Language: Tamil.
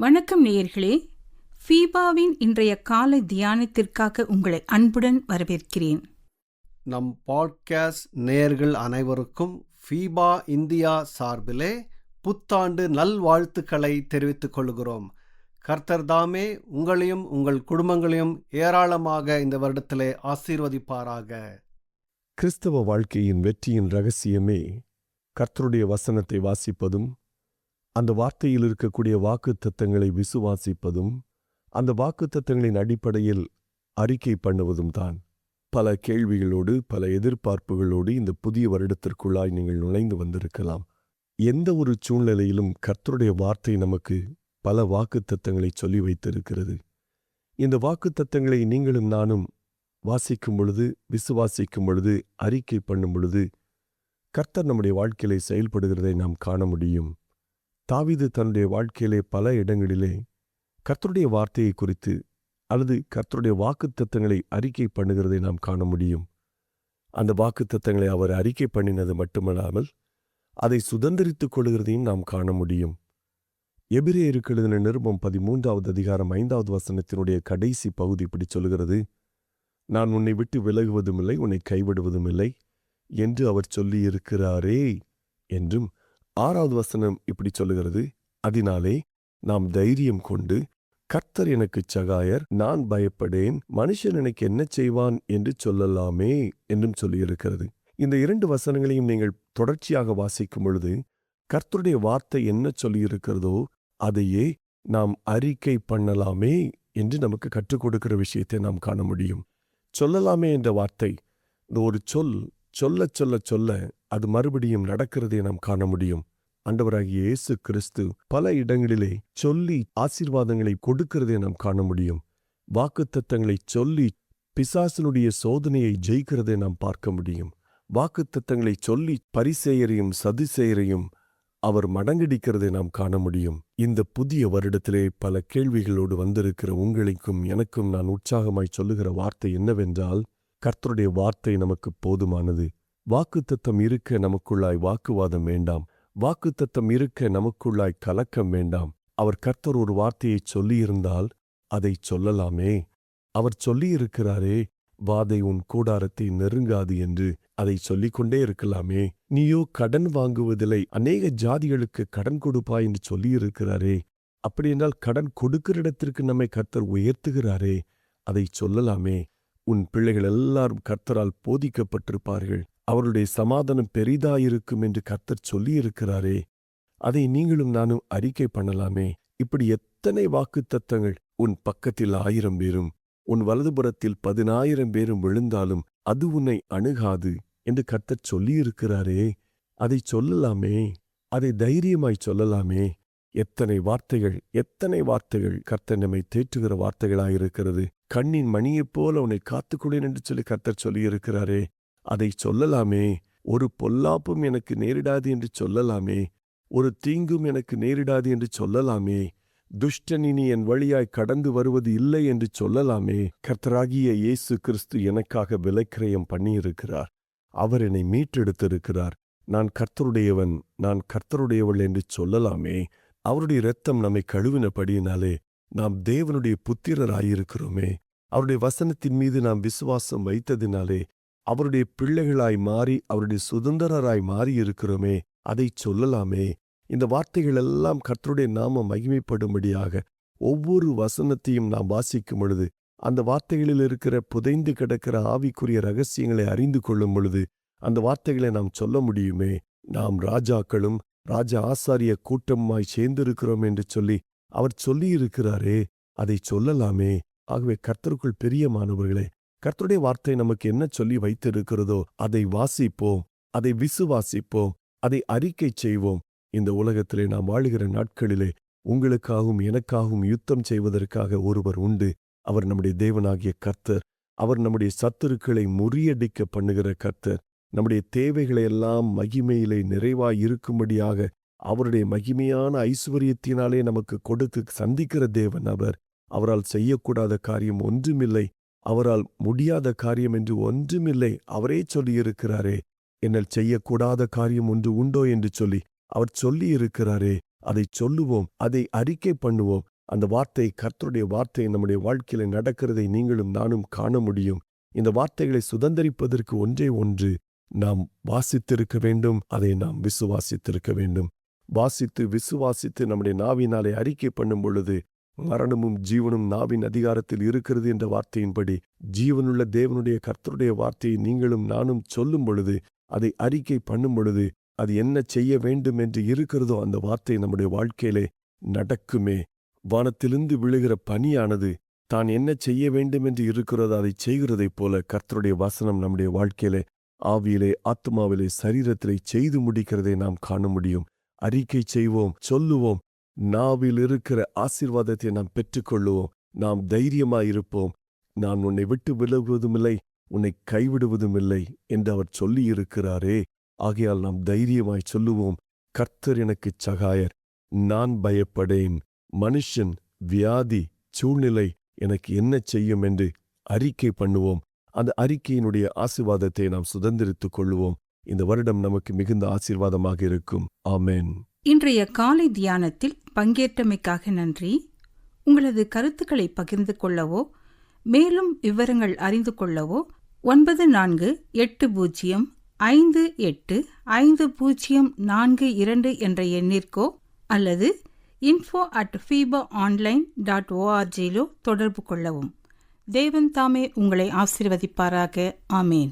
வணக்கம் நேயர்களே, ஃபீபாவின் இன்றைய காலை தியானத்திற்காக உங்களை அன்புடன் வரவேற்கிறேன். நம் பாட்காஸ்ட் நேயர்கள் அனைவருக்கும் ஃபீபா இந்தியா சார்பிலே புத்தாண்டு நல்வாழ்த்துக்களை தெரிவித்துக் கொள்கிறோம். கர்த்தர் தாமே உங்களையும் உங்கள் குடும்பங்களையும் ஏராளமாக இந்த வருடத்திலே ஆசீர்வதிப்பாராக. கிறிஸ்தவ வாழ்க்கையின் வெற்றியின் இரகசியமே கர்த்தருடைய வசனத்தை வாசிப்பதும், அந்த வார்த்தையில் இருக்கக்கூடிய வாக்குத்தத்தங்களை விசுவாசிப்பதும், அந்த வாக்குத்தத்தங்களின் அடிப்படையில் அறிக்கை பண்ணுவதும் தான். பல கேள்விகளோடு, பல எதிர்பார்ப்புகளோடு இந்த புதிய வருடத்திற்குள்ளாய் நீங்கள் நுழைந்து வந்திருக்கலாம். எந்த ஒரு சூழ்நிலையிலும் கர்த்தருடைய வார்த்தை நமக்கு பல வாக்குத்தத்தங்களை சொல்லி வைத்திருக்கிறது. இந்த வாக்குத்தத்தங்களை நீங்களும் நானும் வாசிக்கும் பொழுது, விசுவாசிக்கும் பொழுது, அறிக்கை பண்ணும் பொழுது கர்த்தர் நம்முடைய வாழ்க்கையிலே செயல்படுகிறதை நாம் காண முடியும். தாவீது தன்னுடைய வாழ்க்கையிலே பல இடங்களிலே கர்த்தருடைய வார்த்தையை குறித்து அல்லது கர்த்தருடைய வாக்குத்தத்தங்களை அறிக்கை பண்ணுகிறதை நாம் காண முடியும். அந்த வாக்குத்தத்தங்களை அவர் அறிக்கை பண்ணினது மட்டுமல்லாமல் அதை சுதந்திரித்துக் கொள்கிறதையும் நாம் காண முடியும். எபிரேயருக்கு எழுதின நிருபம் 13வது அதிகாரம் 5வது வசனத்தினுடைய கடைசி பகுதி இப்படி சொல்கிறது: நான் உன்னை விட்டு விலகுவதுமில்லை, உன்னை கைவிடுவதுமில்லை என்று அவர் சொல்லியிருக்கிறாரே என்றும் 6வது வசனம் இப்படி சொல்லுகிறது: அதனாலே நாம் தைரியம் கொண்டு, கர்த்தர் எனக்குச் சகாயர், நான் பயப்படேன், மனுஷன் எனக்கு என்ன செய்வான் என்று சொல்லலாமே என்றும் சொல்லியிருக்கிறது. இந்த 2 வசனங்களையும் நீங்கள் தொடர்ச்சியாக வாசிக்கும் பொழுது கர்த்தருடைய வார்த்தை என்ன சொல்லியிருக்கிறதோ அதையே நாம் அறிக்கை பண்ணலாமே என்று நமக்கு கற்றுக் கொடுக்கிற விஷயத்தை நாம் காண முடியும். சொல்லலாமே என்ற வார்த்தை, இந்த ஒரு சொல்ல சொல்ல சொல்ல அது மறுபடியும் நடக்கிறதை நாம் காண முடியும். ஆண்டவராகிய இயேசு கிறிஸ்து பல இடங்களிலே சொல்லி ஆசீர்வாதங்களை கொடுக்கிறதை நாம் காண முடியும். வாக்குத்தத்தங்களை சொல்லி பிசாசினுடைய சோதனையை ஜெயிக்கிறதை நாம் பார்க்க முடியும். வாக்குத்தத்தங்களை சொல்லி பரிசேயரையும் சதுசேயரையும் அவர் மடங்கடிக்கிறதை நாம் காண முடியும். இந்த புதிய வருடத்திலே பல கேள்விகளோடு வந்திருக்கிற உங்களுக்கும் எனக்கும் நான் உற்சாகமாய் சொல்லுகிற வார்த்தை என்னவென்றால், கர்த்தருடைய வார்த்தை நமக்கு போதுமானது. வாக்குத்தத்தம் இருக்க நமக்குள்ளாய் வாக்குவாதம் வேண்டாம். வாக்குத்தத்தம் இருக்க நமக்குள்ளாய் கலக்கம் வேண்டாம். அவர் கர்த்தர் ஒரு வார்த்தையை சொல்லியிருந்தால் அதை சொல்லலாமே. அவர் சொல்லியிருக்கிறாரே, வாதை உன் கூடாரத்தை நெருங்காது என்று, அதை சொல்லிக்கொண்டே இருக்கலாமே. நீயோ கடன் வாங்குவதில்லை, அநேக ஜாதிகளுக்கு கடன் கொடுப்பாய் என்று சொல்லியிருக்கிறாரே. அப்படியென்றால் கடன் கொடுக்கிற இடத்திற்கு நம்மை கர்த்தர் உயர்த்துகிறாரே, அதை சொல்லலாமே. உன் பிள்ளைகள் எல்லாரும் கர்த்தரால் போதிக்கப்பட்டிருப்பார்கள், அவருடைய சமாதானம் பெரிதாயிருக்கும் என்று கர்த்தர் சொல்லியிருக்கிறாரே, அதை நீங்களும் நானும் அறிக்கை பண்ணலாமே. இப்படி எத்தனை வாக்குத்தத்தங்கள்! உன் பக்கத்தில் 1000 பேரும் உன் வலதுபுறத்தில் 10,000 பேரும் விழுந்தாலும் அது உன்னை அணுகாது என்று கர்த்தர் சொல்லியிருக்கிறாரே, அதை சொல்லலாமே. அதை தைரியமாய் சொல்லலாமே. எத்தனை வார்த்தைகள் கர்த்தர் நம்மை தேற்றுகிற வார்த்தைகளாயிருக்கிறது. கண்ணின் மணியைப் போல உன்னை காத்துக்கொள்ளேன் என்று சொல்லி கர்த்தர் சொல்லியிருக்கிறாரே, அதை சொல்லலாமே. ஒரு பொல்லாப்பும் எனக்கு நேரிடாது என்று சொல்லலாமே. ஒரு தீங்கும் எனக்கு நேரிடாது என்று சொல்லலாமே. துஷ்டன் இனி என் வழியாய் கடந்து வருவது இல்லை என்று சொல்லலாமே. கர்த்தராகிய இயேசு கிறிஸ்து எனக்காக விலைக்கிரயம் பண்ணியிருக்கிறார். அவர் என்னை மீட்டெடுத்திருக்கிறார். நான் கர்த்தருடையவன், நான் கர்த்தருடையவள் என்று சொல்லலாமே. அவருடைய இரத்தம் நம்மை கழுவினபடியினாலே நாம் தேவனுடைய புத்திரராயிருக்கிறோமே. அவருடைய வசனத்தின் மீது நாம் விசுவாசம் வைத்ததினாலே அவருடைய பிள்ளைகளாய் மாறி அவருடைய சுதந்திரராய் மாறியிருக்கிறோமே, அதை சொல்லலாமே. இந்த வார்த்தைகள் எல்லாம் கர்த்தருடைய நாம மகிமைப்படும்படியாக ஒவ்வொரு வசனத்தையும் நாம் வாசிக்கும் பொழுது, அந்த வார்த்தைகளில் இருக்கிற புதைந்து கிடக்கிற ஆவிக்குரிய ரகசியங்களை அறிந்து கொள்ளும் பொழுது அந்த வார்த்தைகளை நாம் சொல்ல முடியுமே. நாம் ராஜாக்களும் ராஜ ஆசாரிய கூட்டமாய் சேர்ந்திருக்கிறோம் என்று சொல்லி அவர் சொல்லியிருக்கிறாரே, அதை சொல்லலாமே. ஆகவே கர்த்தருக்குள் பிரியமானவர்களே, கர்த்தருடைய வார்த்தை நமக்கு என்ன சொல்லி வைத்திருக்கிறதோ அதை வாசிப்போம், அதை விசுவாசிப்போம், அதை அறிக்கை செய்வோம். இந்த உலகத்திலே நாம் வாழுகிற நாட்களிலே உங்களுக்காகவும் எனக்காகவும் யுத்தம் செய்வதற்காக ஒருவர் உண்டு. அவர் நம்முடைய தேவனாகிய கர்த்தர். அவர் நம்முடைய சத்துருக்களை முறியடிக்க பண்ணுகிற கர்த்தர். நம்முடைய தேவைகளை எல்லாம் மகிமையிலே நிறைவாய் இருக்கும்படியாக அவருடைய மகிமையான ஐஸ்வர்யத்தினாலே நமக்கு கொடுத்து சந்திக்கிற தேவன் அவர். அவரால் செய்யக்கூடாத காரியம் ஒன்றுமில்லை, அவரால் முடியாத காரியம் என்று ஒன்றுமில்லை. அவரே சொல்லியிருக்கிறாரே, என்னால் செய்யக்கூடாத காரியம் ஒன்று உண்டோ என்று சொல்லி அவர் சொல்லியிருக்கிறாரே. அதை சொல்லுவோம், அதை அறிக்கை பண்ணுவோம். அந்த வார்த்தை, கர்த்தருடைய வார்த்தை நம்முடைய வாழ்க்கையில நடக்கிறதை நீங்களும் நானும் காண முடியும். இந்த வார்த்தைகளை சுதந்தரிப்பதற்கு ஒன்றே ஒன்று, நாம் வாசித்திருக்க வேண்டும், அதை நாம் விசுவாசித்திருக்க வேண்டும். வாசித்து விசுவாசித்து நம்முடைய நாவினாலே அறிக்கை பண்ணும் பொழுது, மரணமும் ஜீவனும் நாவின் அதிகாரத்தில் இருக்கிறது என்ற வார்த்தையின்படி ஜீவனுள்ள தேவனுடைய கர்த்தருடைய வார்த்தையை நீங்களும் நானும் சொல்லும் பொழுது, அதை அறிக்கை பண்ணும் பொழுது, அது என்ன செய்ய வேண்டும் என்று இருக்கிறதோ அந்த வார்த்தை நம்முடைய வாழ்க்கையிலே நடக்குமே. வானத்திலிருந்து விழுகிற பனியானது தான் என்ன செய்ய வேண்டும் என்று இருக்கிறதோ அதை செய்கிறதைப் போல கர்த்தருடைய வசனம் நம்முடைய வாழ்க்கையிலே, ஆவியிலே, ஆத்மாவிலே, சரீரத்திலே செய்து முடிக்கிறதை நாம் காண முடியும். அறிக்கை செய்வோம், சொல்லுவோம். நாவில் இருக்கிற ஆசீர்வாதத்தை நாம் பெற்றுக்கொள்ளுவோம். நாம் தைரியமாயிருப்போம். நான் உன்னை விட்டு விலகுவதுமில்லை, உன்னை கைவிடுவதுமில்லை என்று அவர் சொல்லியிருக்கிறாரே. ஆகையால் நாம் தைரியமாய் சொல்லுவோம், கர்த்தர் எனக்கு சகாயர், நான் பயப்படேன். மனுஷன், வியாதி, சூழ்நிலை எனக்கு என்ன செய்யும் என்று அறிக்கை பண்ணுவோம். அந்த அறிக்கையினுடைய ஆசீர்வாதத்தை நாம் சுதந்திரித்துக் கொள்ளுவோம். இந்த வருடம் நமக்கு மிகுந்த ஆசீர்வாதமாக இருக்கும். ஆமென். இன்றைய காலை தியானத்தில் பங்கேற்றமைக்காக நன்றி. உங்களது கருத்துக்களை பகிர்ந்து கொள்ளவோ மேலும் விவரங்கள் அறிந்து கொள்ளவோ 9458585042 என்ற எண்ணிற்கோ அல்லது info@fibaonline.org தொடர்பு கொள்ளவும். தேவன் தாமே உங்களை ஆசீர்வதிப்பாராக. ஆமேன்.